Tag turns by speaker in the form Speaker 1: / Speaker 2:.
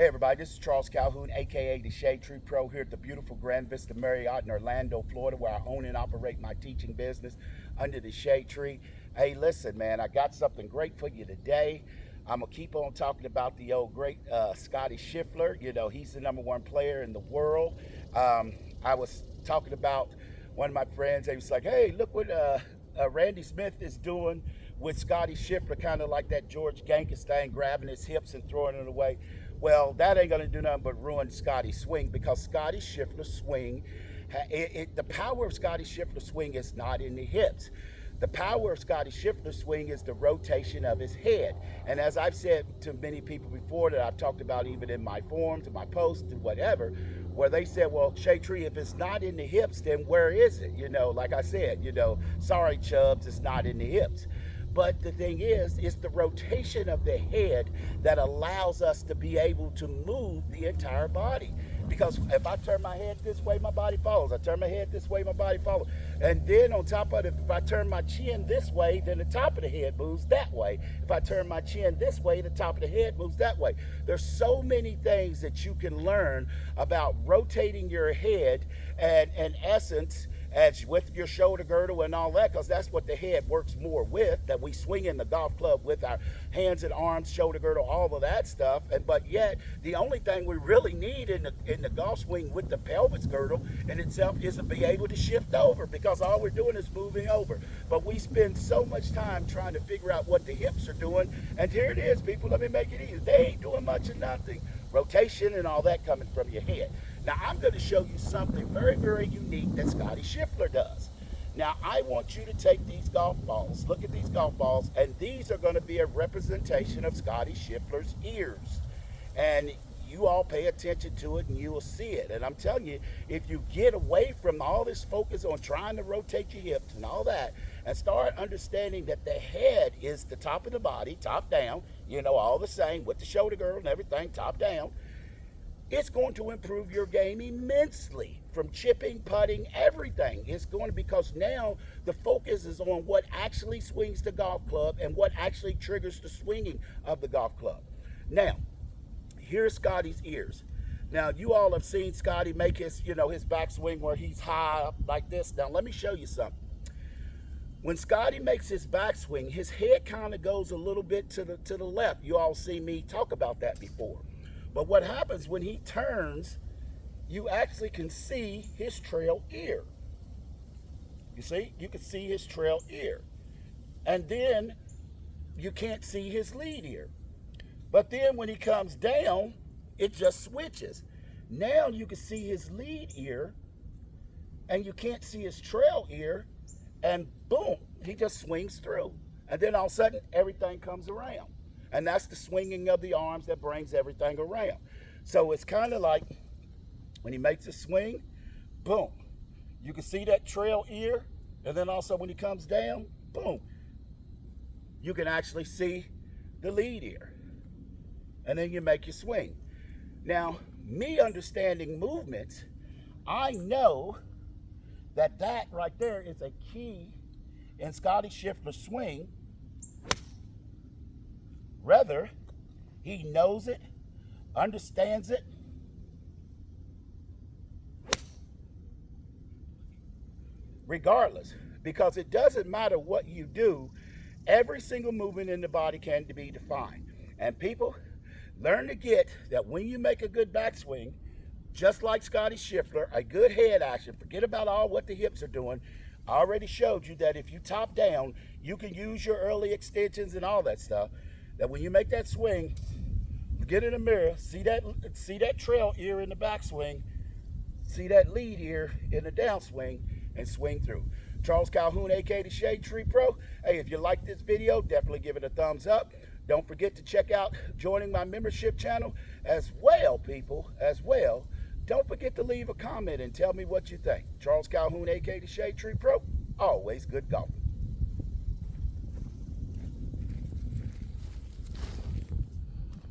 Speaker 1: Hey everybody, this is Charles Calhoun, aka the Shadetree Pro, here at the beautiful Grand Vista Marriott in Orlando, Florida, where I own and operate my teaching business under the Shadetree. Hey, listen, man, I got something great for you today. I'm gonna keep on talking about the old great Scotty Scheffler. You know, he's the #1 player in the world. I was talking about one of my friends. He was like, "Hey, look what Randy Smith is doing with Scotty Scheffler," kind of like that George Gankis thing, grabbing his hips and throwing it away. Well, that ain't going to do nothing but ruin Scotty's swing, because Scotty Scheffler's swing, the power of Scotty Scheffler's swing is not in the hips. The power of Scotty Scheffler's swing is the rotation of his head. And as I've said to many people before, that I've talked about even in my forums and my posts and whatever, where they said, well, Shadetree, if it's not in the hips, then where is it? You know, like I said, sorry, Chubbs, it's not in the hips. But the thing is, it's the rotation of the head that allows us to be able to move the entire body. Because if I turn my head this way, my body follows. I turn my head this way, my body follows. And then on top of it, if I turn my chin this way, then the top of the head moves that way. If I turn my chin this way, the top of the head moves that way. There's so many things that you can learn about rotating your head, and in essence, as with your shoulder girdle and all that, because that's what the head works more with, that we swing in the golf club with our hands and arms, shoulder girdle, all of that stuff. But yet the only thing we really need in the golf swing with the pelvis girdle in itself is to be able to shift over, because all we're doing is moving over. But we spend so much time trying to figure out what the hips are doing, and here it is, people. Let me make it easy. They ain't doing much of nothing. Rotation and all that coming from your head. Now, I'm going to show you something very, very unique that Scotty Scheffler does. Now, I want you to take these golf balls. Look at these golf balls, and these are going to be a representation of Scotty Scheffler's ears. And you all pay attention to it, and you will see it. And I'm telling you, if you get away from all this focus on trying to rotate your hips and all that, and start understanding that the head is the top of the body, top down, all the same, with the shoulder girdle and everything, top down, it's going to improve your game immensely, from chipping, putting, everything. It's going to, because now the focus is on what actually swings the golf club and what actually triggers the swinging of the golf club. Now, here's Scotty's ears. Now, you all have seen Scotty make his, his backswing where he's high up like this. Now, let me show you something. When Scotty makes his backswing, his head kind of goes a little bit to the left. You all see me talk about that before. But what happens when he turns, you actually can see his trail ear. You see? You can see his trail ear. And then you can't see his lead ear. But then when he comes down, it just switches. Now you can see his lead ear, and you can't see his trail ear, and boom, he just swings through. And then all of a sudden, everything comes around. And that's the swinging of the arms that brings everything around. So it's kind of like when he makes a swing, boom, you can see that trail ear. And then also when he comes down, boom, you can actually see the lead ear. And then you make your swing. Now, me understanding movements, I know that right there is a key in Scotty Scheffler's swing. Whether he knows it, understands it, regardless, because it doesn't matter what you do, every single movement in the body can be defined. And people, learn to get that when you make a good backswing, just like Scotty Scheffler, a good head action, forget about all what the hips are doing. I already showed you that if you top down, you can use your early extensions and all that stuff. That when you make that swing, get in the mirror, see that trail ear in the backswing, see that lead ear in the downswing, and swing through. Charles Calhoun, aka the Shadetree Pro. Hey, if you like this video, definitely give it a thumbs up. Don't forget to check out joining my membership channel as well, people, as well. Don't forget to leave a comment and tell me what you think. Charles Calhoun, aka the Shadetree Pro. Always good golf.